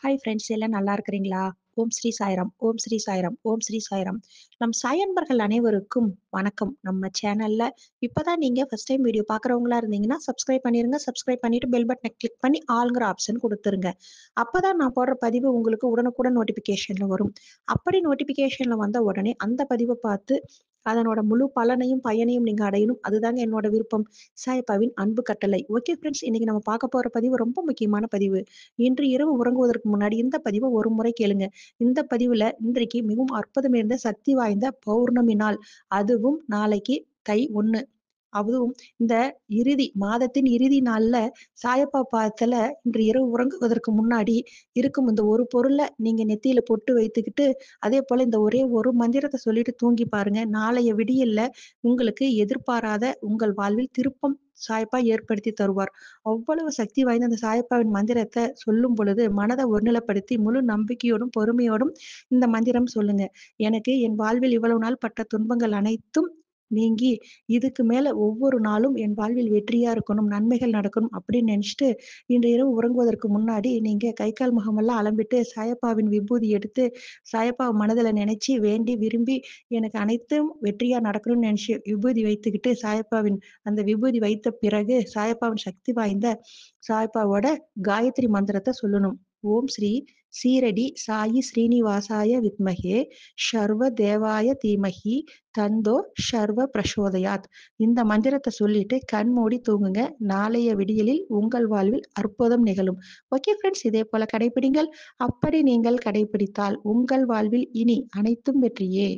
Hi friends எல்லாம் நல்லா இருக்கிறீங்களா? ஓம் ஸ்ரீ சாய்ராம், ஓம் ஸ்ரீ சாய்ராம், ஓம் ஸ்ரீ சாய்ராம். நம் சாய் அன்பர்கள் அனைவருக்கும் வணக்கம். நம்ம சேனல்ல இப்பதான் நீங்க ஃபர்ஸ்ட் டைம் வீடியோ பார்க்குறவங்களா இருந்தீங்கன்னா, சப்ஸ்கிரைப் பண்ணிருங்க. சப்ஸ்கிரைப் பண்ணிட்டு பெல் பட்டனை கிளிக் பண்ணி ஆல்ங்கிற ஆப்ஷன் குடுத்துருங்க. அப்பதான் நான் போடுற பதிவு உங்களுக்கு உடனுக்குடன் நோட்டிஃபிகேஷன்ல வரும். அப்படி நோட்டிஃபிகேஷன்ல வந்த உடனே அந்த பதிவ பார்த்து அதனோட முழு பலனையும், பயனையும் நீங்க அடையணும். அதுதாங்க என்னோட விருப்பம். சாயப்பாவின் அன்பு கட்டளை. ஓகே ஃப்ரெண்ட்ஸ், இன்னைக்கு நம்ம பார்க்க போற பதிவு ரொம்ப முக்கியமான பதிவு. இன்று இரவு உறங்குவதற்கு முன்னாடி இந்த பதிவ ஒரு முறை கேளுங்க. இந்த பதிவுல இன்றைக்கு மிகவும் அற்புதம் நிறைந்த சக்தி வாய்ந்த பௌர்ணமி நாள். அதுவும் நாளைக்கு தை 1. அதுவும் இந்த மாதத்தின் இறுதி நாள்ல சாயப்பா பாதத்துல இன்று இரவு உறங்குவதற்கு முன்னாடி இருக்கும் இந்த ஒரு பொருள நீங்க நெத்தியில பொட்டு வைத்துக்கிட்டு, அதேபோல இந்த ஒரே ஒரு மந்திரத்த சொல்லிட்டு தூங்கி பாருங்க. நாளைய விடியல்ல உங்களுக்கு எதிர்பாராத உங்கள் வாழ்வில் திருப்பம் சாயப்பா ஏற்படுத்தி தருவார். அவ்வளவு சக்தி வாய்ந்த அந்த சாயப்பாவின் மந்திரத்த சொல்லும் பொழுது, மனத ஒருநிலைப்படுத்தி முழு நம்பிக்கையோடும், பொறுமையோடும் இந்த மந்திரம் சொல்லுங்க. எனக்கு என் வாழ்வில் இவ்வளவு நாள் பட்ட துன்பங்கள் அனைத்தும் நீங்கி, இதுக்கு மேல ஒவ்வொரு நாளும் என் வாழ்வில் வெற்றியா இருக்கணும், நன்மைகள் நடக்கணும் அப்படின்னு நெனச்சுட்டு, இன்று இரவு உறங்குவதற்கு முன்னாடி நீங்க கை, கால், முகமெல்லாம் அலம்பிட்டு, சாயப்பாவின் விபூதி எடுத்து, சாயப்பாவ மனதுல நெனச்சு, வேண்டி, விரும்பி எனக்கு அனைத்தும் வெற்றியா நடக்கணும்னு நெனச்சு விபூதி வைத்துக்கிட்டு, சாயப்பாவின் அந்த விபூதி வைத்த பிறகு, சாயப்பாவின் சக்தி வாய்ந்த சாய்பாவோட காயத்ரி மந்திரத்த சொல்லணும். ஓம் ஸ்ரீ சீரடி சாயி ஸ்ரீனிவாசாய வித்மகே ஷர்வ தேவாய தீமஹி தந்தோ ஷர்வ பிரசோதயாத். இந்த மந்திரத்த சொல்லிட்டு கண் மூடி தூங்குங்க. நாளைய விடியலில் உங்கள் வாழ்வில் அற்புதம் நிகழும். ஓகே ஃப்ரெண்ட்ஸ், இதே போல கடைபிடிங்கள். அப்படி நீங்கள் கடைபிடித்தால் உங்கள் வாழ்வில் இனி அனைத்தும் வெற்றியே.